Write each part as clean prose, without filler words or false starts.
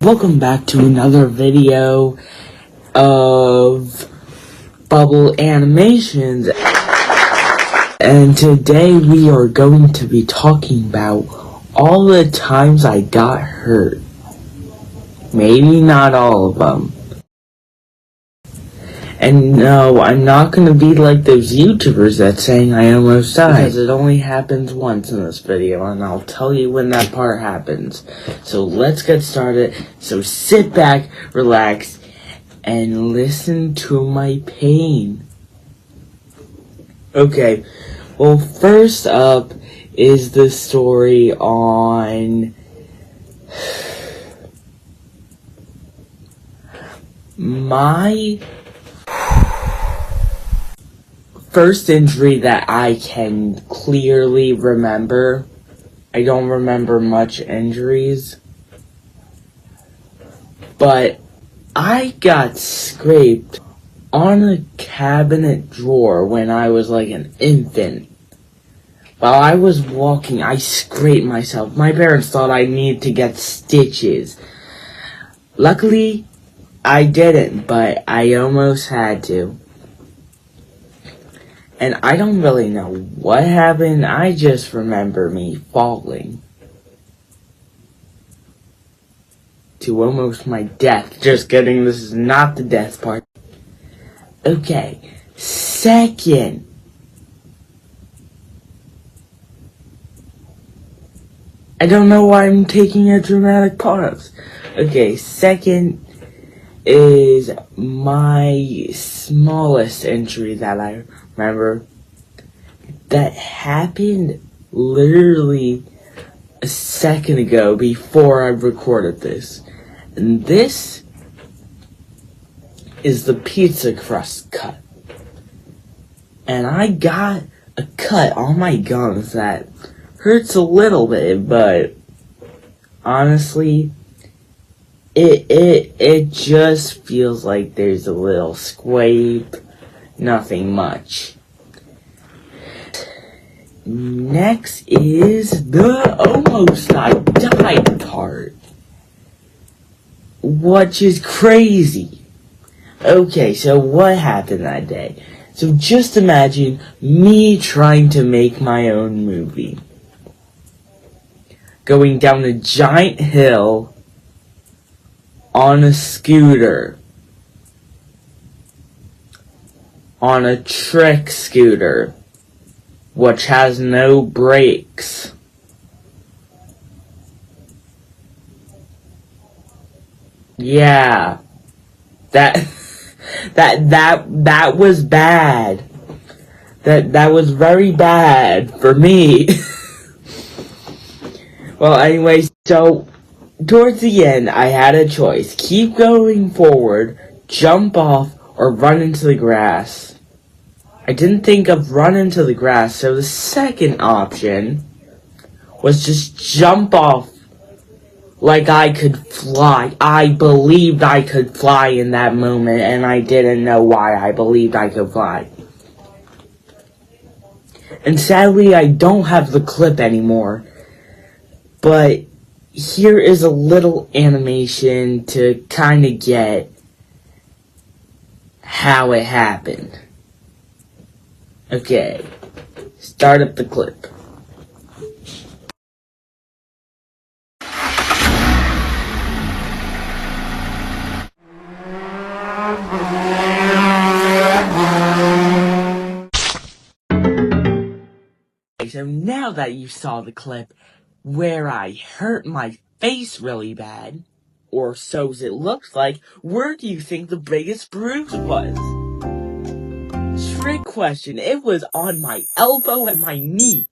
Welcome back to another video of Bubble Animations, and today we are going to be talking about all the times I got hurt. Maybe not all of them. And no, I'm not going to be like those YouTubers that's saying I almost died, because it only happens once in this video, and I'll tell you when that part happens. So let's get started. So sit back, relax, and listen to my pain. Okay, well, first up is the story on my first injury that I can clearly remember. I don't remember much injuries, but I got scraped on a cabinet drawer when I was like an infant. While I was walking, I scraped myself. My parents thought I needed to get stitches. Luckily, I didn't, but I almost had to. And I don't really know what happened. I just remember me falling to almost my death. Just kidding, this is not the death part. Okay, second. I don't know why I'm taking a dramatic pause. Okay, second is my smallest injury that I remember. That happened literally a second ago before I recorded this. And this is the pizza crust cut. And I got a cut on my gums that hurts a little bit, but honestly, it just feels like there's a little scrape, nothing much. Next is the almost I died part, which is crazy. Okay, so what happened that day? So just imagine me trying to make my own movie. Going down a giant hill on a scooter. On a trick scooter, which has no brakes. Yeah. That was bad. That was very bad for me. Well, anyway, so towards the end, I had a choice. Keep going forward, jump off, or run into the grass. I didn't think of run into the grass, so the second option was just jump off like I could fly. I believed I could fly in that moment, and I didn't know why I believed I could fly. And sadly, I don't have the clip anymore. But here is a little animation to kind of get how it happened. Okay, start up the clip. So now that you saw the clip where I hurt my face really bad, or so it looks like, where do you think the biggest bruise was? Trick question, it was on my elbow and my knee.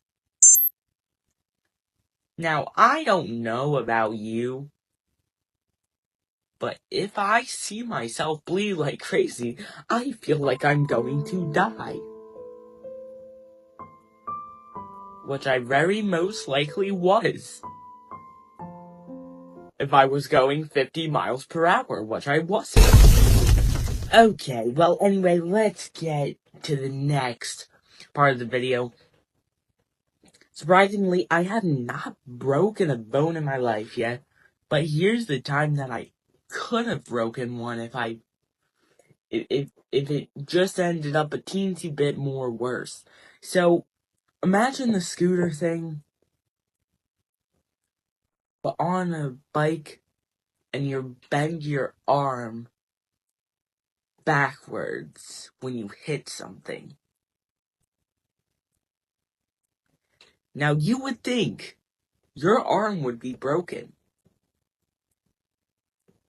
Now, I don't know about you, but if I see myself bleed like crazy, I feel like I'm going to die. Which I very most likely was. If I was going 50 miles per hour, which I wasn't. Okay, well, anyway, let's get to the next part of the video. Surprisingly, I have not broken a bone in my life yet. But here's the time that I could have broken one if it just ended up a teensy bit more worse. So imagine the scooter thing, but on a bike, and you bend your arm backwards when you hit something. Now you would think your arm would be broken.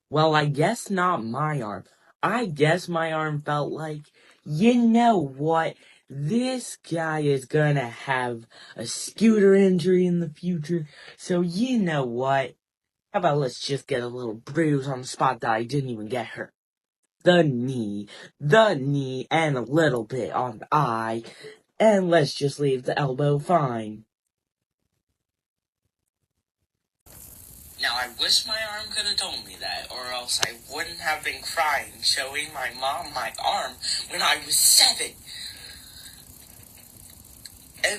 Well, I guess not my arm. I guess my arm felt like, you know what? This guy is gonna have a scooter injury in the future, so you know what? How about let's just get a little bruise on the spot that I didn't even get hurt. The knee, and a little bit on the eye, and let's just leave the elbow fine. Now, I wish my arm could have told me that, or else I wouldn't have been crying, showing my mom my arm when I was 7.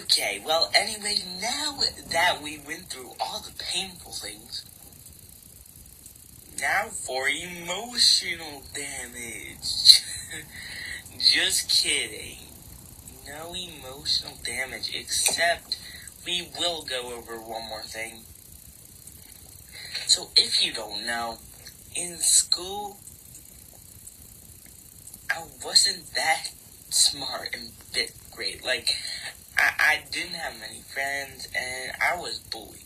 Okay, well, anyway, now that we went through all the painful things, now for emotional damage. Just kidding. No emotional damage, except we will go over one more thing. So if you don't know, in school, I wasn't that smart in 5th grade. Like, I didn't have many friends, and I was bullied.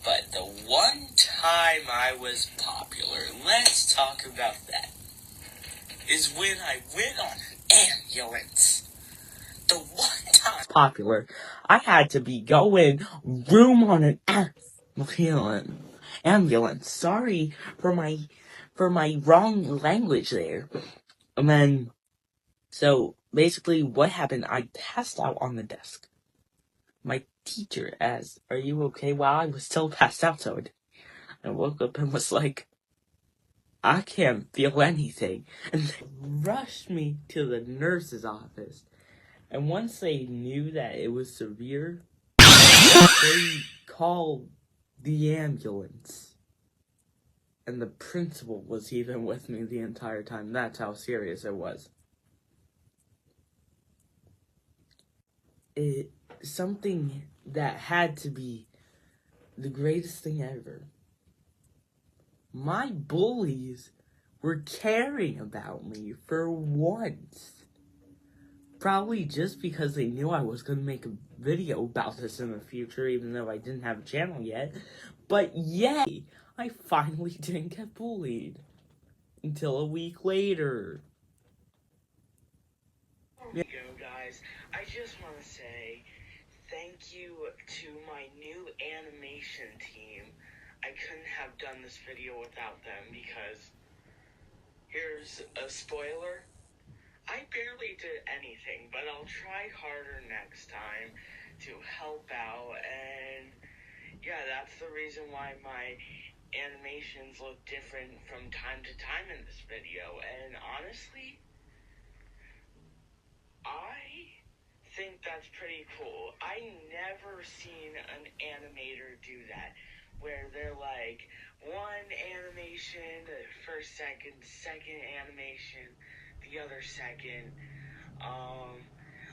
But the one time I was popular, let's talk about that, is when I went on an ambulance. The one time popular, I had to be going room on an ambulance. Sorry for my wrong language there. And then, so basically what happened, I passed out on the desk. My teacher asked, "Are you okay?" While I was still passed out, so I woke up and was like, "I can't feel anything." And they rushed me to the nurse's office. And once they knew that it was severe, they called the ambulance. And the principal was even with me the entire time. That's how serious it was. Something that had to be the greatest thing ever. My bullies were caring about me for once. Probably just because they knew I was going to make a video about this in the future, even though I didn't have a channel yet. But yay! I finally didn't get bullied. Until a week later. There you go, guys. I just want to say thank you to my new animation team. I couldn't have done this video without them because here's a spoiler. I barely did anything, but I'll try harder next time to help out, and yeah, that's the reason why my animations look different from time to time in this video, and honestly, I think that's pretty cool. I never seen an animator do that, where they're like, one animation, the first second animation, the other second,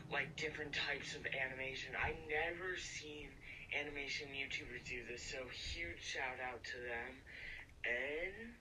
like different types of animation. I never seen animation YouTubers do this, so huge shout out to them. And